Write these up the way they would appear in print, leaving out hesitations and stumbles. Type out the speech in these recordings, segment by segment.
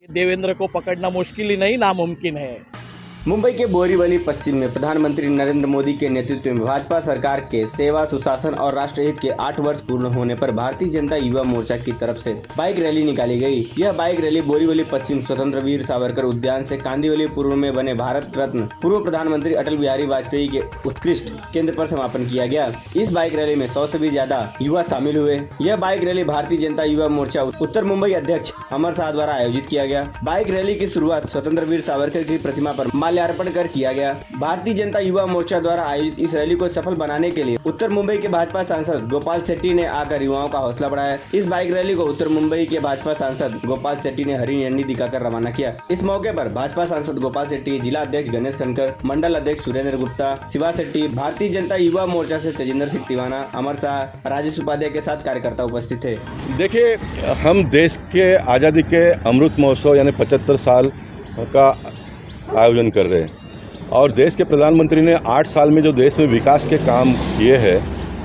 देवेंद्र को पकड़ना मुश्किल ही नहीं, नामुमकिन है। मुंबई के बोरीवली पश्चिम में प्रधानमंत्री नरेंद्र मोदी के नेतृत्व में भाजपा सरकार के सेवा, सुशासन और राष्ट्रहित के 8 वर्ष पूर्ण होने पर भारतीय जनता युवा मोर्चा की तरफ से बाइक रैली निकाली गई। यह बाइक रैली बोरीवली पश्चिम स्वतंत्र वीर सावरकर उद्यान से कांदिवली पूर्व में बने भारत रत्न पूर्व प्रधानमंत्री अटल बिहारी वाजपेयी के उत्कृष्ट केंद्र पर समापन किया गया। इस बाइक रैली में 100 से भी ज्यादा युवा शामिल हुए। यह बाइक रैली भारतीय जनता युवा मोर्चा उत्तर मुंबई अध्यक्ष अमर शाह द्वारा आयोजित किया गया। बाइक रैली की शुरुआत स्वतंत्र वीर सावरकर की प्रतिमा पर माल्यार्पण कर किया गया। भारतीय जनता युवा मोर्चा द्वारा आयोजित इस रैली को सफल बनाने के लिए उत्तर मुंबई के भाजपा सांसद गोपाल शेट्टी ने आकर युवाओं का हौसला बढ़ाया। इस बाइक रैली को उत्तर मुंबई के भाजपा सांसद गोपाल शेट्टी ने हरी झंडी दिखाकर रवाना किया। इस मौके पर भाजपा सांसद गोपाल शेट्टी, जिला अध्यक्ष गणेश खनकर, मंडल अध्यक्ष सुरेंद्र गुप्ता, शिवा शेट्टी, भारतीय जनता युवा मोर्चा से तेजिंदर सिंह तिवाना, अमर शाह, राजेश उपाध्याय के साथ कार्यकर्ता उपस्थित थे। देखिए, हम देश के आज़ादी के अमृत महोत्सव यानी 75 साल का आयोजन कर रहे हैं और देश के प्रधानमंत्री ने 8 साल में जो देश में विकास के काम किए हैं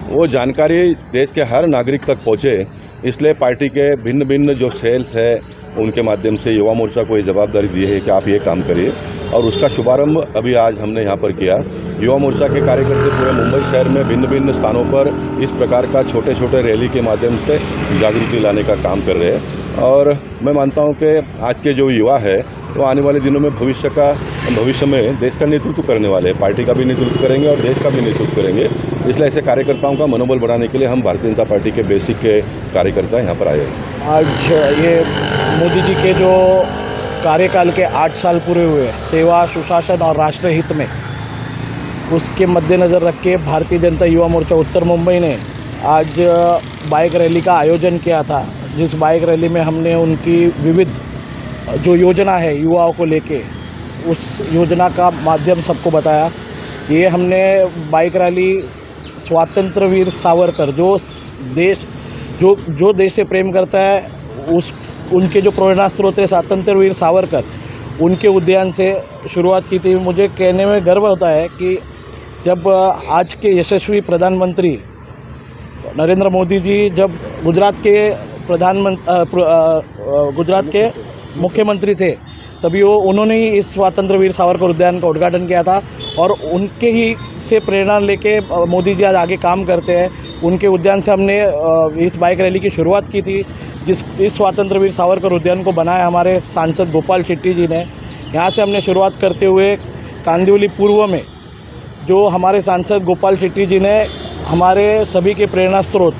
वो जानकारी देश के हर नागरिक तक पहुँचे, इसलिए पार्टी के भिन्न भिन्न जो सेल्स है उनके माध्यम से युवा मोर्चा को ये जवाबदारी दी है कि आप ये काम करिए और उसका शुभारंभ अभी आज हमने यहाँ पर किया। युवा मोर्चा के कार्यकर्ता पूरे मुंबई शहर में भिन्न भिन्न स्थानों पर इस प्रकार का छोटे छोटे रैली के माध्यम से जागृति लाने का काम कर रहे हैं और मैं मानता हूँ कि आज के जो युवा है वो आने वाले दिनों में भविष्य में देश का नेतृत्व करने वाले हैं, पार्टी का भी नेतृत्व करेंगे और देश का भी नेतृत्व करेंगे। इसलिए ऐसे कार्यकर्ताओं का मनोबल बढ़ाने के लिए हम भारतीय जनता पार्टी के बेसिक के कार्यकर्ता यहाँ पर आए हैं। आज ये मोदी जी के जो कार्यकाल के 8 साल पूरे हुए सेवा, सुशासन और राष्ट्रहित में, उसके मद्देनज़र रख के भारतीय जनता युवा मोर्चा उत्तर मुंबई ने आज बाइक रैली का आयोजन किया था। जिस बाइक रैली में हमने उनकी विविध जो योजना है युवाओं को लेके, उस योजना का माध्यम सबको बताया। ये हमने बाइक रैली स्वतंत्र वीर सावरकर जो देश से प्रेम करता है, उनके जो प्रेरणा स्रोत है स्वतंत्र वीर सावरकर, उनके उद्यान से शुरुआत की थी। मुझे कहने में गर्व होता है कि जब आज के यशस्वी प्रधानमंत्री नरेंद्र मोदी जी जब गुजरात के मुख्यमंत्री थे, तभी उन्होंने ही इस स्वतंत्र वीर सावरकर उद्यान का उद्घाटन किया था और उनके ही से प्रेरणा लेके मोदी जी आज आगे काम करते हैं। उनके उद्यान से हमने इस बाइक रैली की शुरुआत की थी। इस स्वतंत्र वीर सावरकर उद्यान को बनाया हमारे सांसद गोपाल शेट्टी जी ने। यहाँ से हमने शुरुआत करते हुए कांदिवली पूर्व में जो हमारे सांसद गोपाल शेट्टी जी ने हमारे सभी के प्रेरणा स्रोत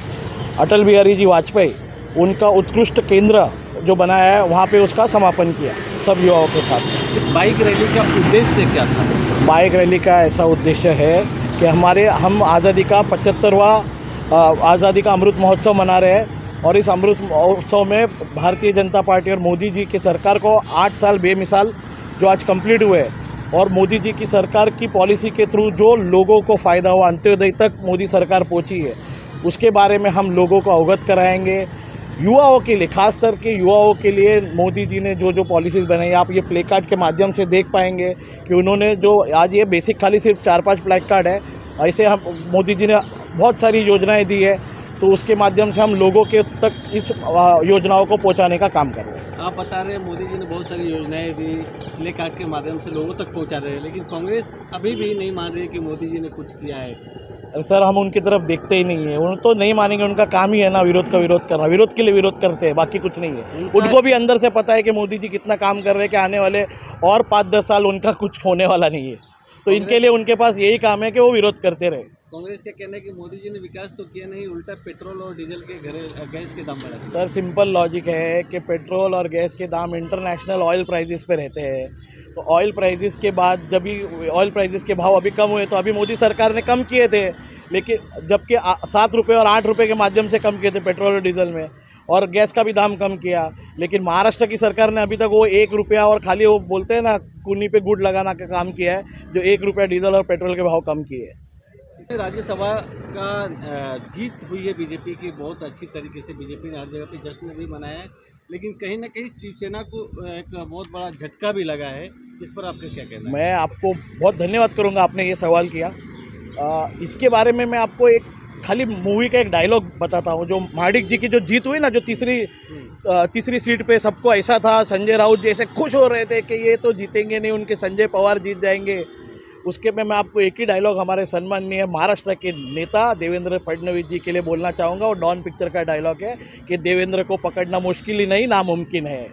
अटल बिहारी जी वाजपेयी, उनका उत्कृष्ट केंद्र जो बनाया है, वहाँ पे उसका समापन किया सब युवाओं के साथ। बाइक रैली का उद्देश्य क्या था? बाइक रैली का ऐसा उद्देश्य है कि हम आज़ादी का 75वां आज़ादी का अमृत महोत्सव मना रहे हैं और इस अमृत महोत्सव में भारतीय जनता पार्टी और मोदी जी की सरकार को 8 साल बेमिसाल जो आज कंप्लीट हुए और मोदी जी की सरकार की पॉलिसी के थ्रू जो लोगों को फ़ायदा हुआ, अंत्योदय तक मोदी सरकार पहुंची है, उसके बारे में हम लोगों को अवगत कराएंगे। युवाओं के लिए, खासकर के युवाओं के लिए मोदी जी ने जो पॉलिसीज़ बनाई, आप ये प्ले कार्ड के माध्यम से देख पाएंगे कि उन्होंने जो आज ये बेसिक खाली सिर्फ 4-5 प्ले कार्ड है, ऐसे हम मोदी जी ने बहुत सारी योजनाएं दी है, तो उसके माध्यम से हम लोगों के तक इस योजनाओं को पहुंचाने का काम कर रहे हैं। आप बता रहे हैं मोदी जी ने बहुत सारी योजनाएं दी, प्ले कार्ड के माध्यम से लोगों तक पहुंचा रहे हैं, लेकिन कांग्रेस अभी भी नहीं मान रही कि मोदी जी ने कुछ किया है। सर, हम उनकी तरफ देखते ही नहीं है, उन तो नहीं मानेंगे। उनका काम ही है ना विरोध का विरोध करना, विरोध के लिए विरोध करते हैं, बाकी कुछ नहीं है। उनको भी अंदर से पता है कि मोदी जी कितना काम कर रहे हैं, कि आने वाले और 5-10 साल उनका कुछ होने वाला नहीं है, तो इनके लिए उनके पास यही काम है कि वो विरोध करते रहे। कांग्रेस का कहना है कि मोदी जी ने विकास तो किया नहीं, उल्टा पेट्रोल और डीजल के गैस के दाम बढ़ा। सर, सिंपल लॉजिक है कि पेट्रोल और गैस के दाम इंटरनेशनल ऑयल प्राइसेस पे रहते हैं, तो ऑयल प्राइसेस के बाद जब भी ऑयल प्राइसेस के भाव अभी कम हुए तो अभी मोदी सरकार ने कम किए थे, लेकिन जबकि 7 रुपये और 8 रुपये के माध्यम से कम किए थे पेट्रोल और डीजल में, और गैस का भी दाम कम किया। लेकिन महाराष्ट्र की सरकार ने अभी तक वो 1 रुपया और खाली वो बोलते हैं ना कूनी पे गुड़ लगाना का काम किया है, जो 1 रुपया डीजल और पेट्रोल के भाव कम किए। राज्यसभा का जीत हुई है बीजेपी की, बहुत अच्छी तरीके से बीजेपी ने हर जगह पे जश्न भी मनाया है, लेकिन कहीं ना कहीं शिवसेना को एक बहुत बड़ा झटका भी लगा है। इस पर आपका क्या कहना है? मैं आपको बहुत धन्यवाद करूंगा, आपने ये सवाल किया। इसके बारे में मैं आपको एक खाली मूवी का एक डायलॉग बताता हूँ। जो माडिक जी की जो जीत हुई ना, जो तीसरी सीट पे सबको ऐसा था, संजय राउत जैसे खुश हो रहे थे कि ये तो जीतेंगे नहीं, उनके संजय पवार जीत जाएंगे। उसके में मैं आपको एक ही डायलॉग हमारे सम्माननीय महाराष्ट्र के नेता देवेंद्र फडणवीस जी के लिए बोलना चाहूँगा। और डॉन पिक्चर का डायलॉग है कि देवेंद्र को पकड़ना मुश्किल ही नहीं, नामुमकिन है।